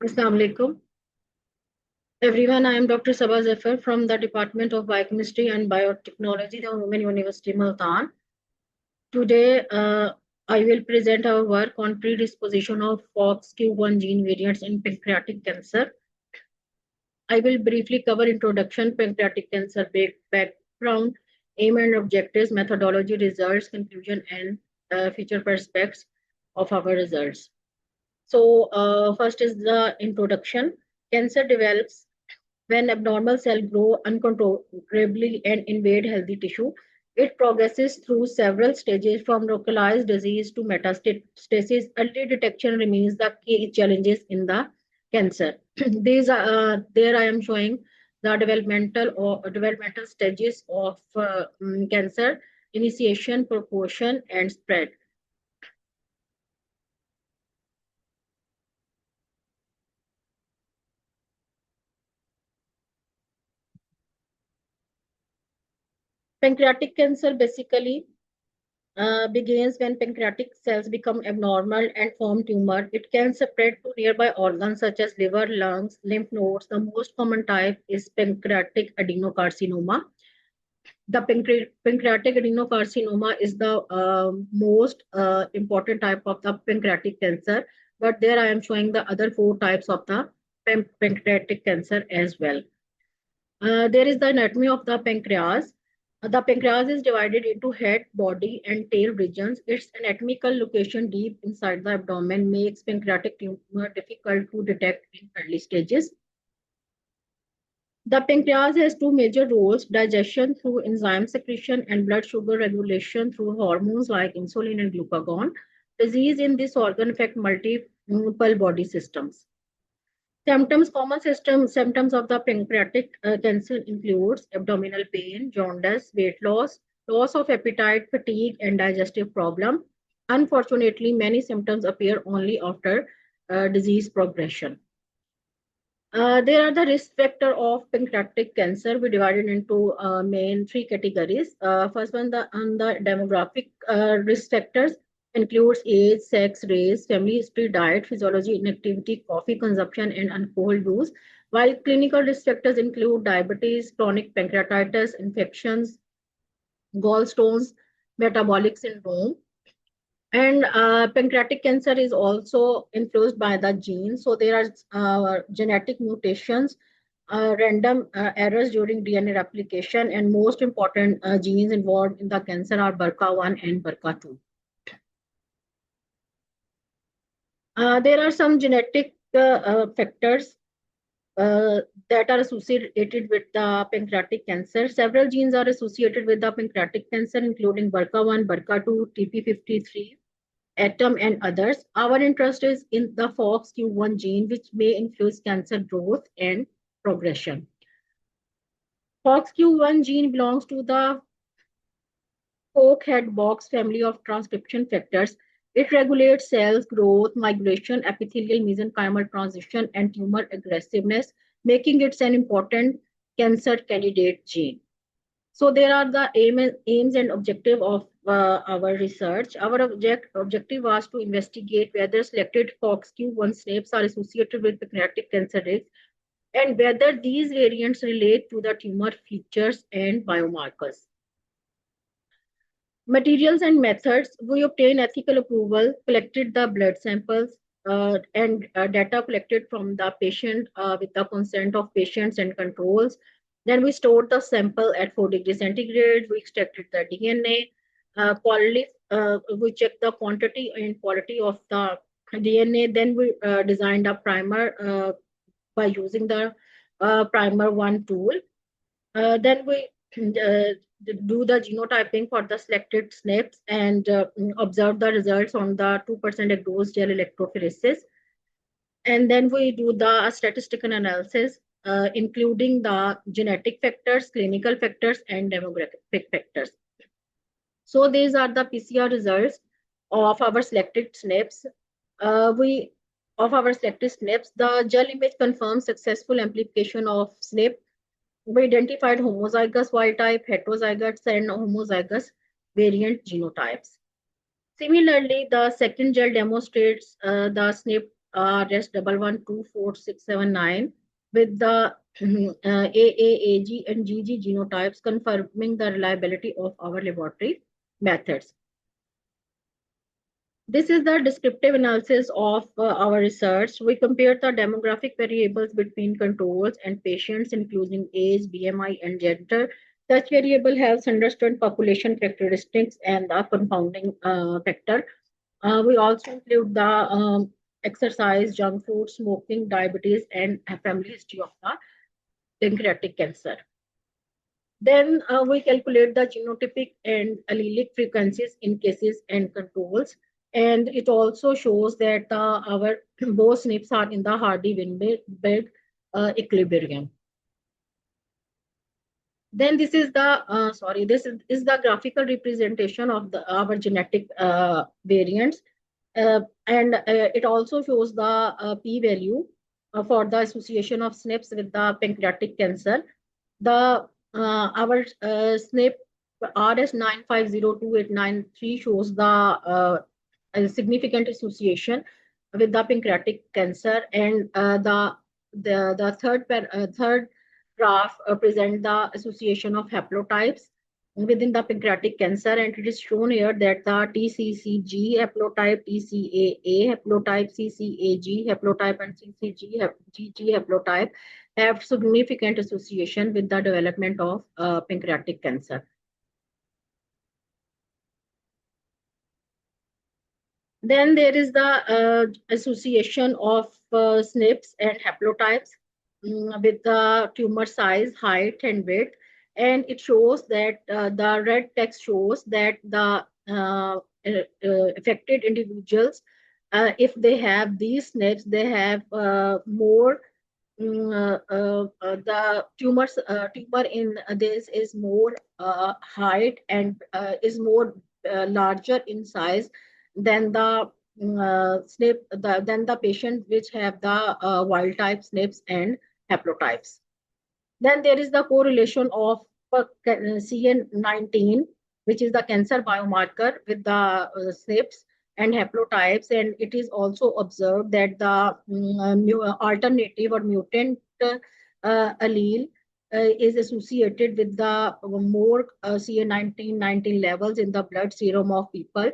Assalamu alaikum. Everyone, I am Dr. Saba Zaffar from the Department of Biochemistry and Biotechnology, the Women University, Multan. Today, I will present our work on predisposition of FOXQ1 gene variants in pancreatic cancer. I will briefly cover introduction, pancreatic cancer background, aim and objectives, methodology, results, conclusion, and future prospects of our results. So, first is the introduction. Cancer develops when abnormal cells grow uncontrollably and invade healthy tissue. It progresses through several stages from localized disease to metastasis. Early detection remains the key challenges in the cancer. These are there I am showing the developmental stages of cancer: initiation, proportion, and spread. Pancreatic cancer basically begins when pancreatic cells become abnormal and form tumor. It can spread to nearby organs such as liver, lungs, lymph nodes. The most common type is pancreatic adenocarcinoma. The pancreatic adenocarcinoma is the most important type of the pancreatic cancer, but there I am showing the other four types of the pancreatic cancer as well. There is the anatomy of the pancreas. The pancreas is divided into head, body, and tail regions. Its anatomical location deep inside the abdomen makes pancreatic tumor difficult to detect in early stages. The pancreas has two major roles: digestion through enzyme secretion and blood sugar regulation through hormones like insulin and glucagon. Disease in this organ affect multiple body systems. Symptoms of the pancreatic cancer includes abdominal pain, jaundice, weight loss, loss of appetite, fatigue, and digestive problem. Unfortunately, many symptoms appear only after disease progression. There are the risk factor of pancreatic cancer. We divided into main three categories. First one, the demographic risk factors includes age, sex, race, family history, diet, physiology, inactivity, coffee consumption, and alcohol use. While clinical risk factors include diabetes, chronic pancreatitis, infections, gallstones, metabolic syndrome. And pancreatic cancer is also influenced by the genes. So there are genetic mutations, random errors during DNA replication, and most important genes involved in the cancer are BRCA1 and BRCA2. There are some genetic factors that are associated with the pancreatic cancer. Several genes are associated with the pancreatic cancer, including BRCA1, BRCA2, TP53, ATOM, and others. Our interest is in the FOXQ1 gene, which may influence cancer growth and progression. FOXQ1 gene belongs to the Fox-head box family of transcription factors. It regulates cells growth, migration, epithelial mesenchymal transition, and tumor aggressiveness, making it an important cancer candidate gene. So there are the aims and objective of our research. Our objective was to investigate whether selected FOXQ1 SNPs are associated with pancreatic cancer risk and whether these variants relate to the tumor features and biomarkers. Materials and methods. We obtained ethical approval, collected the blood samples and data collected from the patient with the consent of patients and controls. Then we stored the sample at 4 degrees centigrade. We extracted the DNA. We checked the quantity and quality of the DNA. Then we designed a primer by using the primer one tool. Then we do the genotyping for the selected SNPs and observe the results on the 2% agarose gel electrophoresis. And then we do the statistical analysis, including the genetic factors, clinical factors, and demographic factors. So these are the PCR results of our selected SNPs. The gel image confirms successful amplification of SNP. We identified homozygous wild type, heterozygous, and homozygous variant genotypes. Similarly, the second gel demonstrates the SNP RS112469 with the AAAG and GG genotypes, confirming the reliability of our laboratory methods. This is the descriptive analysis of our research. We compared the demographic variables between controls and patients, including age, BMI, and gender. Such variable helps understand population characteristics and the confounding factor. We also include the exercise, junk food, smoking, diabetes, and a family history of the pancreatic cancer. Then we calculate the genotypic and allelic frequencies in cases and controls. And it also shows that our both SNPs are in the Hardy-Weinberg equilibrium. Then this is the this is the graphical representation of our genetic variants, and it also shows the p-value for the association of SNPs with the pancreatic cancer. The our SNP RS9502893 shows the a significant association with the pancreatic cancer, and the third graph present the association of haplotypes within the pancreatic cancer, and it is shown here that the TCCG haplotype, TCAA haplotype, CCAG haplotype, and CCGG haplotype have significant association with the development of pancreatic cancer. Then there is the association of SNPs and haplotypes with the tumor size, height, and width. And it shows that the red text shows that the affected individuals, if they have these SNPs, they have more the tumor in this is more height and is more larger in size than the than the patient which have the wild type SNPs and haplotypes. Then there is the correlation of CA19, which is the cancer biomarker, with the SNPs and haplotypes, and it is also observed that the alternative or mutant allele is associated with the more CA19 levels in the blood serum of people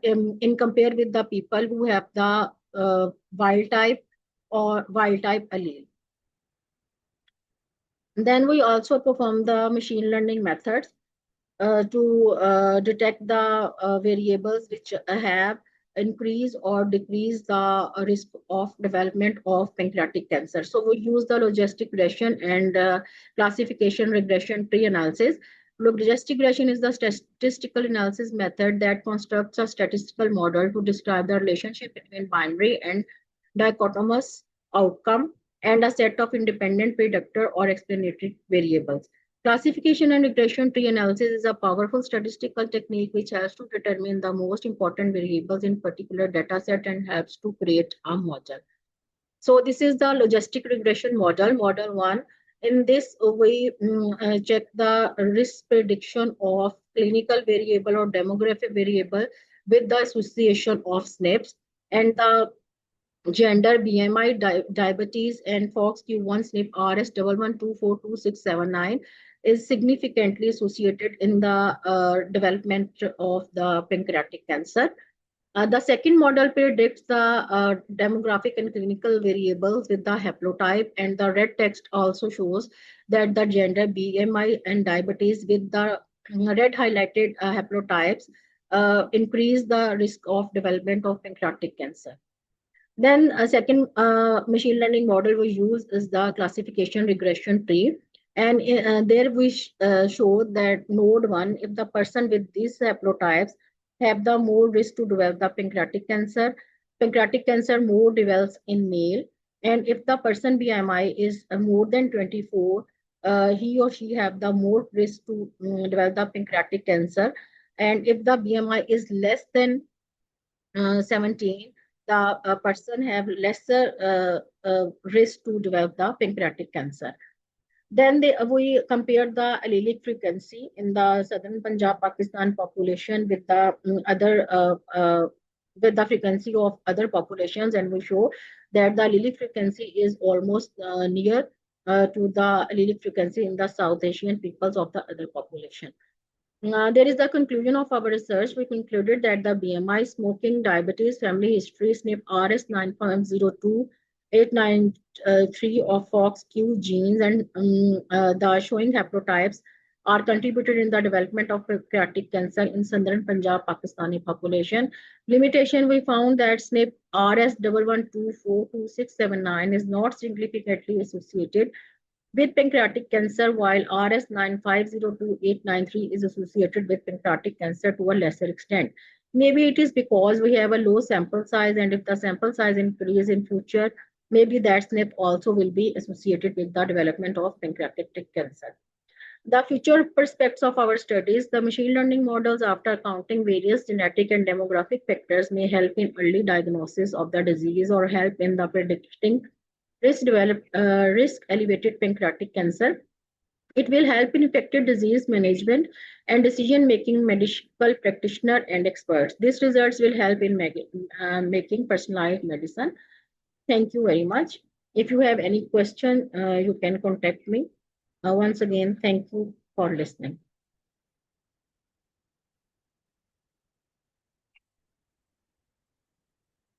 in compare with the people who have the wild type or wild type allele. Then we also perform the machine learning methods to detect the variables which have increase or decrease the risk of development of pancreatic cancer. So we use the logistic regression and classification regression tree analysis. Logistic regression is the statistical analysis method that constructs a statistical model to describe the relationship between binary and dichotomous outcome and a set of independent predictor or explanatory variables. Classification and regression tree analysis is a powerful statistical technique which helps to determine the most important variables in particular data set and helps to create a model. So this is the logistic regression model, model 1. In this, we check the risk prediction of clinical variable or demographic variable with the association of SNPs, and the gender, BMI, diabetes, and FOXQ1 SNP RS11242679 is significantly associated in the development of the pancreatic cancer. The second model predicts the demographic and clinical variables with the haplotype, and the red text also shows that the gender, BMI, and diabetes with the red highlighted haplotypes increase the risk of development of pancreatic cancer. Then a second machine learning model we use is the classification regression tree. And there we show that node 1, if the person with these haplotypes have the more risk to develop the pancreatic cancer more develops in male. And if the person BMI is more than 24, he or she have the more risk to develop the pancreatic cancer. And if the BMI is less than 17, the person have lesser risk to develop the pancreatic cancer. Then we compare the allelic frequency in the southern Punjab, Pakistan population with the other with the frequency of other populations, and we show that the allelic frequency is almost near to the allelic frequency in the South Asian peoples of the other population. There is the conclusion of our research. We concluded that the BMI, smoking, diabetes, family history, SNP rs 9.02 893 of FOXQ genes, and the showing haplotypes are contributed in the development of pancreatic cancer in southern Punjab Pakistani population. Limitation: we found that SNP rs 11242679 is not significantly associated with pancreatic cancer, while RS 9502893 is associated with pancreatic cancer to a lesser extent. Maybe it is because we have a low sample size, and if the sample size increases in future, maybe that SNP also will be associated with the development of pancreatic cancer. The future prospects of our studies: the machine learning models, after accounting various genetic and demographic factors, may help in early diagnosis of the disease or help in the predicting risk elevated pancreatic cancer. It will help in effective disease management and decision making medical practitioner and experts. These results will help in making personalized medicine. Thank you very much. If you have any question, you can contact me. Once again, thank you for listening.